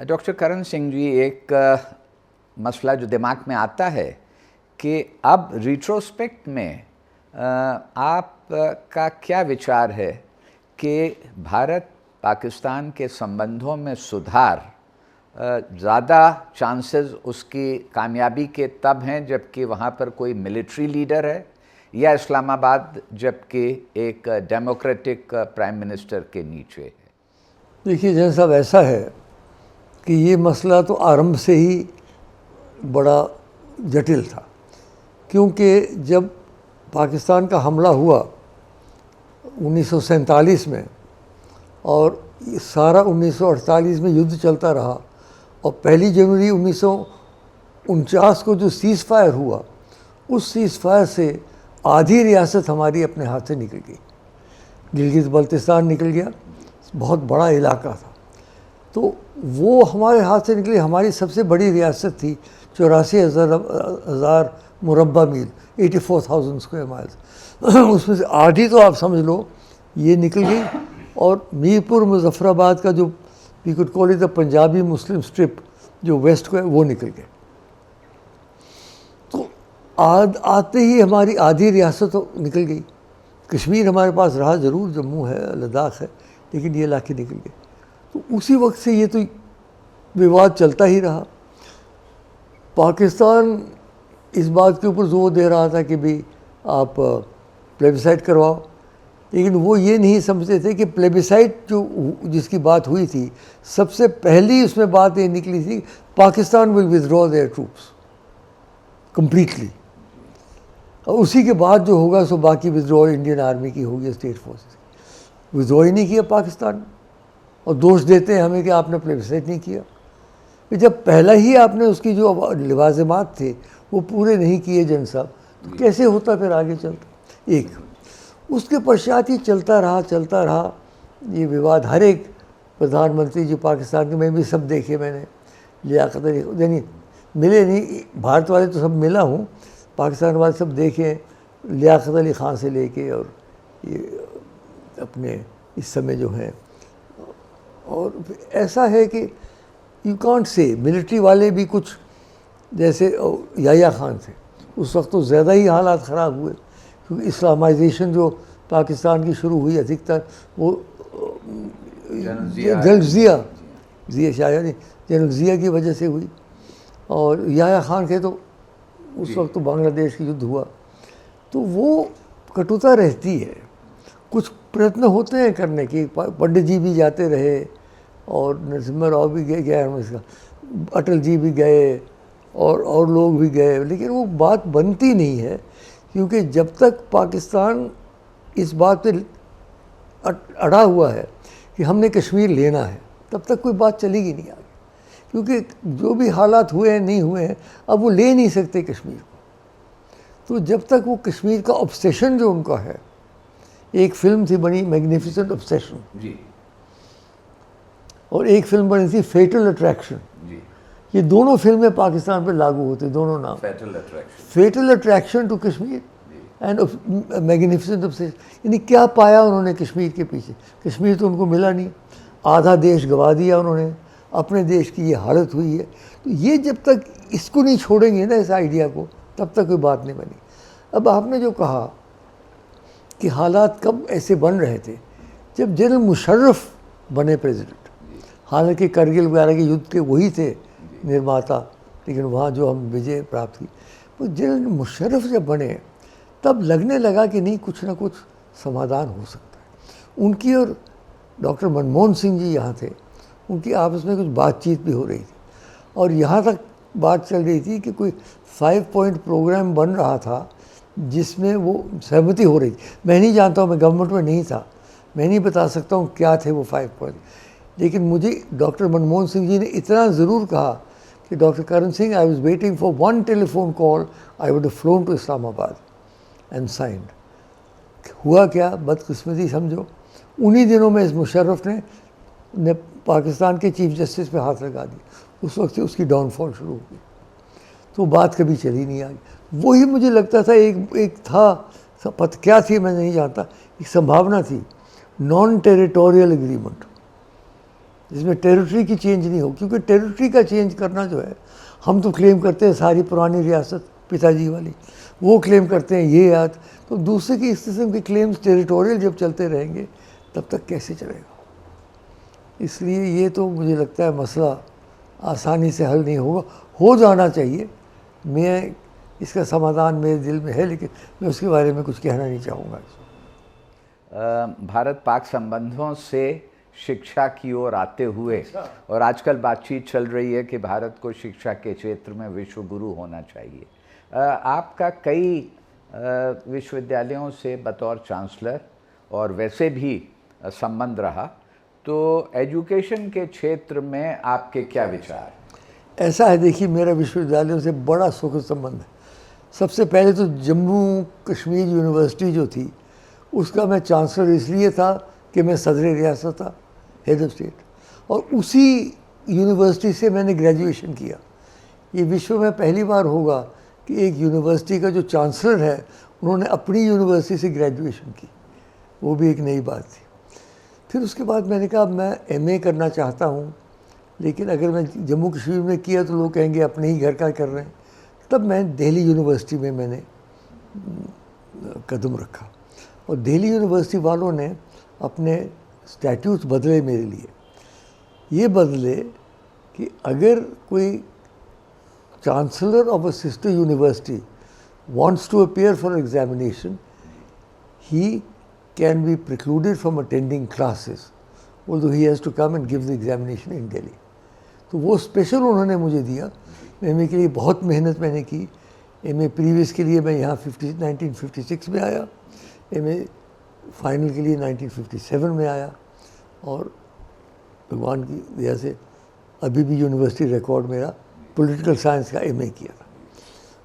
Doctor Karan Singh ji, एक मसला जो दिमाग में आता है कि अब रिट्रोस्पेक्ट में आप का क्या विचार है कि भारत पाकिस्तान के संबंधों में सुधार ज़्यादा चांसेस उसकी कामयाबी के तब हैं जबकि वहाँ पर कोई मिलिट्री लीडर है, या इस्लामाबाद जबकि एक डेमोक्रेटिक प्राइम मिनिस्टर के नीचे है? देखिए जैन साहब, ऐसा है कि ये मसला तो आरंभ से ही बड़ा जटिल था, क्योंकि जब पाकिस्तान का हमला हुआ 1947 में और सारा 1948 में युद्ध चलता रहा और 1 जनवरी 1949 को जो सीज़ फायर हुआ, उस सीज़ फायर से आधी रियासत हमारी अपने हाथ से निकल गई। गिलगित बल्तिस्तान निकल गया, बहुत बड़ा इलाका था, तो वो हमारे हाथ से निकली। हमारी सबसे बड़ी रियासत थी 84,000 मुरब्बा मील, 84,000 स्क्वायर माइल्स। उसमें से आधी तो आप समझ लो ये निकल गई, और मीरपुर मुजफ्फराबाद का जो we could call it the Punjabi Muslim strip जो वेस्ट को है, वो निकल गए। तो आते ही हमारी आधी रियासत तो निकल गई। कश्मीर हमारे पास रहा ज़रूर, जम्मू है, लद्दाख है, लेकिन ये इलाके निकल गए। तो उसी वक्त से ये तो विवाद चलता ही रहा। पाकिस्तान इस बात के ऊपर जोर दे रहा था कि भाई आप प्लेबिसाइट करवाओ, लेकिन वो ये नहीं समझते थे कि प्लेबिसाइट जो जिसकी बात हुई थी, सबसे पहली उसमें बात ये निकली थी, Pakistan will withdraw their troops completely, और उसी के बाद जो होगा सो बाकी विथड्रॉ इंडियन आर्मी की होगी, स्टेट फोर्सेस की। विथड्रॉ ही नहीं किया पाकिस्तान, और दोष देते हैं हमें कि आपने प्लेबिसाइट नहीं किया। कि जब पहला ही आपने उसकी जो लिवाज़िमात थे वो पूरे नहीं किए जन साहब, तो कैसे होता फिर आगे चलता। एक उसके पश्चात ही चलता रहा ये विवाद। हर एक प्रधानमंत्री जो पाकिस्तान के, मैं भी सब देखे मैंने, लियाकत अली, यानी मिले नहीं, भारत वाले तो सब मिला हूँ, पाकिस्तान वाले सब देखे, लियाकत अली ख़ान से लेके और ये अपने इस समय जो है। और ऐसा है कि यू कांट से मिलिट्री वाले भी कुछ, जैसे याह्या खान थे, उस वक्त तो ज़्यादा ही हालात ख़राब हुए, क्योंकि इस्लामाइजेशन जो पाकिस्तान की शुरू हुई अधिकतर वो जनरल ज़िया की वजह से हुई। और याह्या खान थे तो उस वक्त तो बांग्लादेश की युद्ध हुआ, तो वो कटुता रहती है। कुछ प्रयत्न होते हैं करने की, पंडित जी भी जाते रहे और नरसिम्हा राव भी गए, इसका अटल जी भी गए और लोग भी गए, लेकिन वो बात बनती नहीं है, क्योंकि जब तक पाकिस्तान इस बात पे अड़ा हुआ है कि हमने कश्मीर लेना है, तब तक कोई बात चलेगी नहीं आगे, क्योंकि जो भी हालात हुए हैं नहीं हुए हैं, अब वो ले नहीं सकते कश्मीर को। तो जब तक वो कश्मीर का ऑब्सेशन जो उनका है, एक फिल्म थी बनी मैग्निफिसेंट ऑब्सेशन जी, और एक फिल्म बनी थी फेटल अट्रैक्शन जी। ये दोनों फिल्में पाकिस्तान पर लागू होती, दोनों नाम, fatal attraction to Kashmir and magnificent obsession. यानी क्या पाया उन्होंने कश्मीर के पीछे? कश्मीर तो उनको मिला नहीं, आधा देश गंवा दिया उन्होंने, अपने देश की ये हालत हुई है। तो ये जब तक इसको नहीं छोड़ेंगे ना, इस आइडिया को, तब तक कोई बात नहीं बनी। अब आपने जो कहा कि हालात कब ऐसे बन रहे थे, जब जनरल मुशर्रफ बने प्रेसिडेंट, हालांकि करगिल वगैरह के युद्ध के वही थे निर्माता, लेकिन वहाँ जो हम विजय प्राप्त की, तो जनरल मुशर्रफ जब बने तब लगने लगा कि नहीं, कुछ ना कुछ समाधान हो सकता है। उनकी और डॉक्टर मनमोहन सिंह जी यहाँ थे, उनकी आपस में कुछ बातचीत भी हो रही थी, और यहाँ तक बात चल रही थी कि कोई 5 पॉइंट प्रोग्राम बन रहा था जिसमें वो सहमति हो रही थी। मैं नहीं जानता हूँ, मैं गवर्नमेंट में नहीं था, मैं नहीं बता सकता हूँ क्या थे वो 5 पॉइंट, लेकिन मुझे डॉक्टर मनमोहन सिंह जी ने इतना ज़रूर कहा कि doctor Karan Singh, I was waiting for 1 telephone call, I would have flown to Islamabad and signed. हुआ क्या, बदकिस्मती समझो, उन्हीं दिनों में इस मुशर्रफ ने पाकिस्तान के चीफ जस्टिस पे हाथ लगा दिया। उस वक्त से उसकी डाउनफॉल शुरू हो गई, तो बात कभी चली नहीं आई। वही मुझे लगता था एक था, पता क्या थी मैं नहीं जानता, एक संभावना थी, नॉन टेरिटोरियल एग्रीमेंट, जिसमें टेरिटरी की चेंज नहीं हो, क्योंकि टेरिटरी का चेंज करना जो है, हम तो क्लेम करते हैं सारी पुरानी रियासत पिताजी वाली, वो क्लेम करते हैं ये याद, तो दूसरे की इस किस्म के क्लेम्स टेरिटोरियल जब चलते रहेंगे तब तक कैसे चलेगा। इसलिए ये तो मुझे लगता है मसला आसानी से हल नहीं होगा, हो जाना चाहिए। मैं इसका समाधान मेरे दिल में है, लेकिन मैं उसके बारे में कुछ कहना नहीं चाहूँगा। भारत पाक संबंधों से शिक्षा की ओर आते हुए, और आजकल बातचीत चल रही है कि भारत को शिक्षा के क्षेत्र में विश्व गुरु होना चाहिए। आपका कई विश्वविद्यालयों से बतौर चांसलर और वैसे भी संबंध रहा, तो एजुकेशन के क्षेत्र में आपके क्या विचार? ऐसा है, देखिए मेरा विश्वविद्यालयों से बड़ा सुखद संबंध है। सबसे पहले तो जम्मू कश्मीर यूनिवर्सिटी जो थी उसका मैं चांसलर इसलिए था कि मैं सदर रियासत था, हेड ऑफ स्टेट, और उसी यूनिवर्सिटी से मैंने ग्रेजुएशन किया। ये विश्व में पहली बार होगा कि एक यूनिवर्सिटी का जो चांसलर है उन्होंने अपनी यूनिवर्सिटी से ग्रेजुएशन की, वो भी एक नई बात थी। फिर उसके बाद मैंने कहा मैं एमए करना चाहता हूँ, लेकिन अगर मैं जम्मू कश्मीर में किया तो लोग कहेंगे अपने ही घर का कर रहे हैं। तब मैं दिल्ली यूनिवर्सिटी में मैंने कदम रखा, और दिल्ली यूनिवर्सिटी वालों ने अपने स्टैट्यूट्स बदले मेरे लिए। ये बदले कि अगर कोई chancellor of a sister university wants to appear for examination, he can be precluded from attending classes, although he has to come and give the examination in Delhi. तो वो स्पेशल उन्होंने मुझे दिया। एमए के लिए बहुत मेहनत मैंने की। एमए प्रीवियस के लिए मैं यहाँ 1956 में आया, एमए फाइनल के लिए 1957 में आया, और भगवान की दया से अभी भी यूनिवर्सिटी रिकॉर्ड मेरा पॉलिटिकल साइंस का एमए किया था।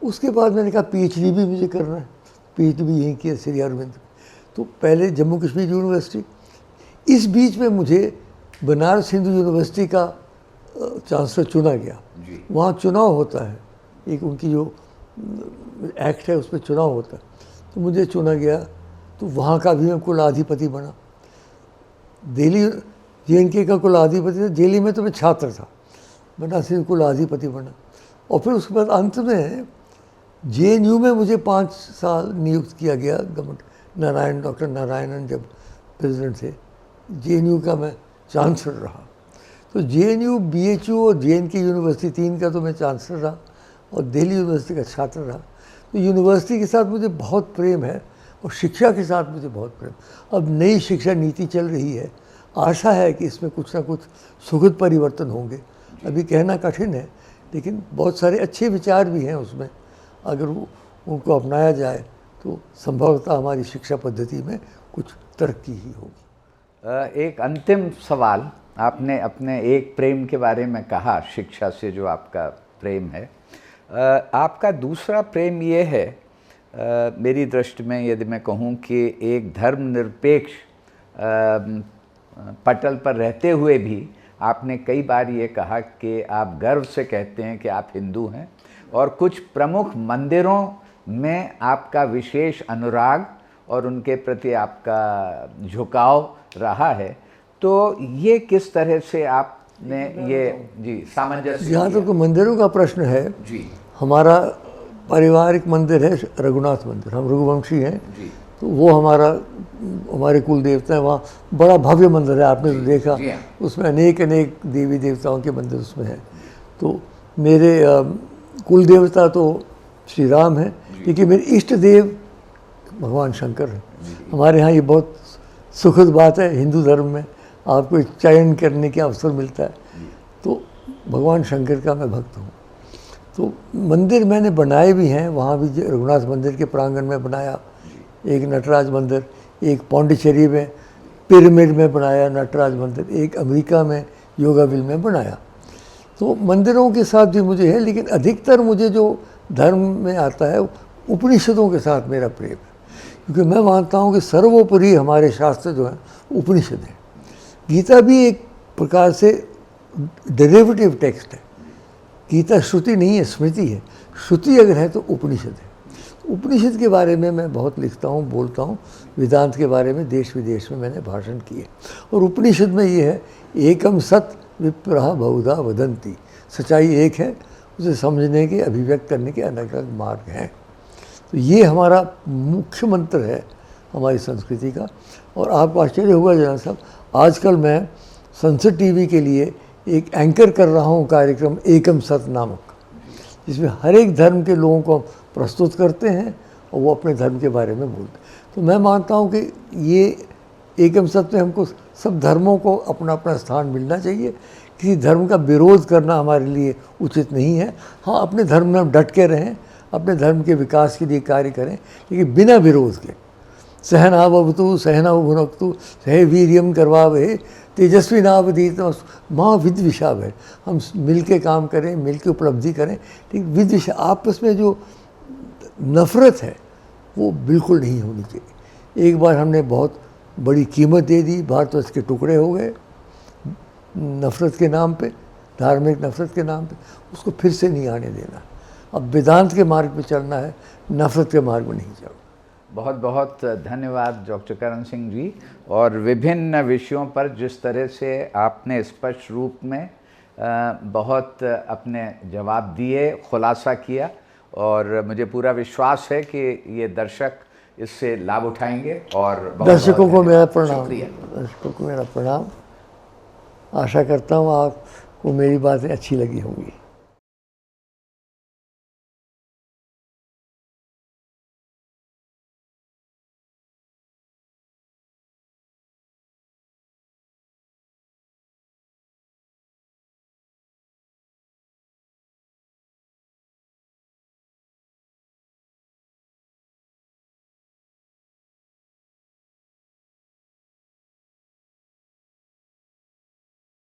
उसके बाद मैंने कहा पीएचडी भी मुझे करना है, पीएचडी भी यहीं किया श्री अरविंद। तो पहले जम्मू कश्मीर यूनिवर्सिटी, इस बीच में मुझे बनारस हिंदू यूनिवर्सिटी का चांसलर चुना गया। वहाँ चुनाव होता है, एक उनकी जो एक्ट है उस पर चुनाव होता है, तो मुझे चुना गया। तो वहाँ का भी मैं कुलाधिपति बना। दिल्ली JNK का कुलाधिपति था, दिल्ली में तो मैं छात्र था, बनारस हिंदू कुलाधिपति बना। और फिर उसके बाद अंत में JNU में मुझे 5 साल नियुक्त किया गया गवर्नमेंट। डॉक्टर नारायणन जब प्रेसिडेंट थे, JNU का मैं चांसलर रहा। तो JNU, BHU और JNK यूनिवर्सिटी 3 का तो मैं चांसलर रहा, और दिल्ली यूनिवर्सिटी का छात्र रहा। तो यूनिवर्सिटी के साथ मुझे बहुत प्रेम है, और शिक्षा के साथ मुझे बहुत प्रेम। अब नई शिक्षा नीति चल रही है, आशा है कि इसमें कुछ ना कुछ सुखद परिवर्तन होंगे। अभी कहना कठिन है, लेकिन बहुत सारे अच्छे विचार भी हैं उसमें। अगर उनको अपनाया जाए तो संभवतः हमारी शिक्षा पद्धति में कुछ तरक्की ही होगी। एक अंतिम सवाल, आपने अपने एक प्रेम के बारे में कहा, शिक्षा से जो आपका प्रेम है, आपका दूसरा प्रेम ये है, मेरी दृष्टि में यदि मैं कहूँ कि एक धर्मनिरपेक्ष पटल पर रहते हुए भी आपने कई बार ये कहा कि आप गर्व से कहते हैं कि आप हिंदू हैं, और कुछ प्रमुख मंदिरों में आपका विशेष अनुराग और उनके प्रति आपका झुकाव रहा है। तो ये किस तरह से आपने ये सामंजस्य? जहाँ तक तो मंदिरों का प्रश्न है, जी, हमारा पारिवारिक मंदिर है रघुनाथ मंदिर, हम रघुवंशी हैं, तो वो हमारे कुल देवता है। वहाँ बड़ा भव्य मंदिर है, आपने तो देखा, उसमें अनेक देवी देवताओं के मंदिर उसमें हैं। तो मेरे कुल देवता तो श्री राम है, क्योंकि मेरे इष्ट देव भगवान शंकर हैं। हमारे यहाँ ये बहुत सुखद बात है, हिंदू धर्म में आपको चयन करने के अवसर मिलता है, तो भगवान शंकर का मैं भक्त हूँ। तो मंदिर मैंने बनाए भी हैं, वहाँ भी रघुनाथ मंदिर के प्रांगण में बनाया, एक नटराज मंदिर, एक पौंडीचेरी में पिरामिड में बनाया नटराज मंदिर, एक अमेरिका में योगाविल में बनाया। तो मंदिरों के साथ भी मुझे है, लेकिन अधिकतर मुझे जो धर्म में आता है उपनिषदों के साथ मेरा प्रेम है, क्योंकि मैं मानता हूँ कि सर्वोपरि हमारे शास्त्र जो हैं उपनिषद हैं। गीता भी एक प्रकार से डेरिवेटिव टेक्स्ट है, गीता श्रुति नहीं है, स्मृति है। श्रुति अगर है तो उपनिषद है। उपनिषद के बारे में मैं बहुत लिखता हूँ, बोलता हूँ। वेदांत के बारे में देश विदेश में मैंने भाषण किए। और उपनिषद में ये है, एकम सत विप्रहा बहुधा वदंती, सच्चाई एक है, उसे समझने के, अभिव्यक्त करने के अलग अलग मार्ग हैं। तो ये हमारा मुख्य मंत्र है हमारी संस्कृति का। और आपको आश्चर्य होगा जनाब साहब, आजकल मैं संसद टीवी के लिए एक एंकर कर रहा हूँ कार्यक्रम एकम सत नामक, जिसमें हर एक धर्म के लोगों को प्रस्तुत करते हैं और वो अपने धर्म के बारे में बोलते हैं। तो मैं मानता हूँ कि ये एकम सत में हमको सब धर्मों को अपना अपना स्थान मिलना चाहिए। किसी धर्म का विरोध करना हमारे लिए उचित नहीं है। हाँ, अपने धर्म में हम डट के रहें, अपने धर्म के विकास के लिए कार्य करें, लेकिन बिना विरोध के। सहनावतु सहनौ भुनक्तु सह वीर्यम करवावहे तेजस्वी नावधीत माँ विद्विषावहे। हम मिल के काम करें, मिल के उपलब्धि करें, लेकिन विद्विषा, आपस में जो नफ़रत है वो बिल्कुल नहीं होनी चाहिए। एक बार हमने बहुत बड़ी कीमत दे दी, भारतवर्ष के टुकड़े हो गए नफ़रत के नाम पे, धार्मिक नफ़रत के नाम पे, उसको फिर से नहीं आने देना। अब वेदांत के मार्ग पे चलना है, नफ़रत के मार्ग में नहीं चलना। बहुत बहुत धन्यवाद डॉक्टर करण सिंह जी। और विभिन्न विषयों पर जिस तरह से आपने स्पष्ट रूप में बहुत अपने जवाब दिए, खुलासा किया, और मुझे पूरा विश्वास है कि ये दर्शक इससे लाभ उठाएंगे। और दर्शकों को मेरा प्रणाम, दर्शकों को मेरा प्रणाम। आशा करता हूँ आपको मेरी बातें अच्छी लगी होंगी।